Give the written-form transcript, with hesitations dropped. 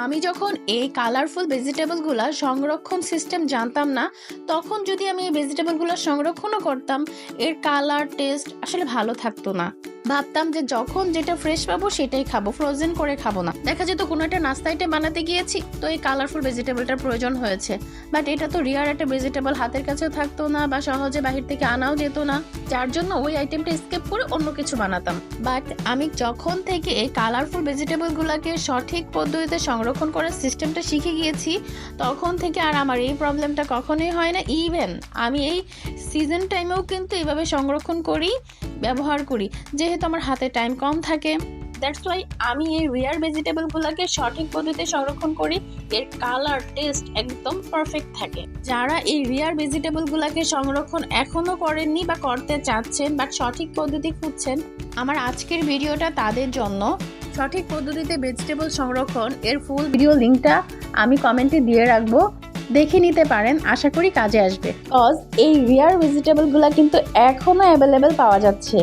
আমি যখন এই কালারফুল ভেজিটেবলগুলো সংরক্ষণ সিস্টেম জানতাম না, তখন যদি আমি এই ভেজিটেবলগুলো সংরক্ষণও করতাম, এর কালার টেস্ট আসলে ভালো থাকতো না। ভাবতাম যে যখন যেটা ফ্রেশ পাবো সেটাই খাবো, ফ্রোজেন করে খাবো না। দেখা যেত কোনো একটা নাস্তা আইটেম বানাতে গিয়েছি, তো এই কালারফুল ভেজিটেবলটার প্রয়োজন হয়েছে, বাট এটা তো রিয়ার একটা ভেজিটেবল, হাতের কাছেও থাকতো না বা সহজে বাহির থেকে আনাও যেত না, যার জন্য ওই আইটেমটা স্কিপ করে অন্য কিছু বানাতাম। বাট আমি যখন থেকে এই কালারফুল ভেজিটেবলগুলোকে সঠিক পদ্ধতিতে সংরক্ষণ করার সিস্টেমটা শিখে গিয়েছি, তখন থেকে আর আমার এই প্রবলেমটা কখনোই হয় না। ইভেন আমি এই সিজন টাইমেও কিন্তু এইভাবে সংরক্ষণ করি, ব্যবহার করি, যেহেতু আমার হাতে টাইম কম থাকে। দ্যাটস ওয়াই আমি এই রিয়ার ভেজিটেবলগুলোকে সঠিক পদ্ধতিতে সংরক্ষণ করি, এর কালার টেস্ট একদম পারফেক্ট থাকে। যারা এই রিয়ার ভেজিটেবলগুলোকে সংরক্ষণ এখনো করেননি বা করতে চাচ্ছেন বাট সঠিক পদ্ধতি খুঁজছেন, আমার আজকের ভিডিওটা তাদের জন্য। সঠিক পদ্ধতিতে ভেজিটেবল সংরক্ষণ এর ফুল ভিডিও লিঙ্কটা আমি কমেন্টে দিয়ে রাখবো, দেখে নিতে পারেন, আশা করি কাজে আসবে। কজ এই রিয়ার ভেজিটেবলগুলো কিন্তু এখনো অ্যাভেলেবেল পাওয়া যাচ্ছে।